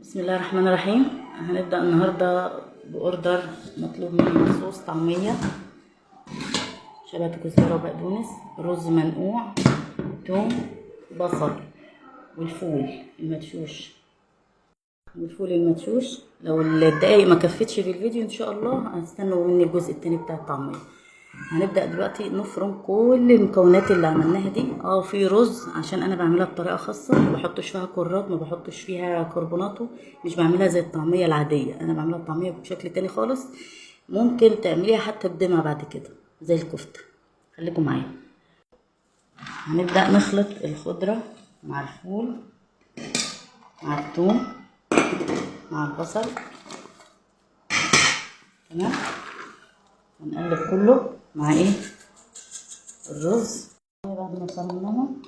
بسم الله الرحمن الرحيم. هنبدأ النهاردة بأوردر مطلوب مني مخصوص: طعمية، شبت كزبرة وبقدونس، رز منقوع، توم، بصل، والفول المدشوش. لو الدقايق ما كفتش في الفيديو ان شاء الله هتستنوا مني الجزء التاني بتاع الطعمية. هنبدأ دلوقتي نفرم كل المكونات اللي عملناها دي. في رز عشان انا بعملها بطريقة خاصة، ما بحطش فيها كرات، ما بحطش فيها كربوناتو، مش بعملها زي الطعمية العادية، انا بعملها الطعمية بشكل تاني خالص. ممكن تعمليها حتى بدمعة بعد كده زي الكفتة. خليكم معايا. هنبدأ نخلط الخضرة مع الفول مع الثوم مع البصل. تمام. هنقلب كله مع الرز. بعد ما فرمناهم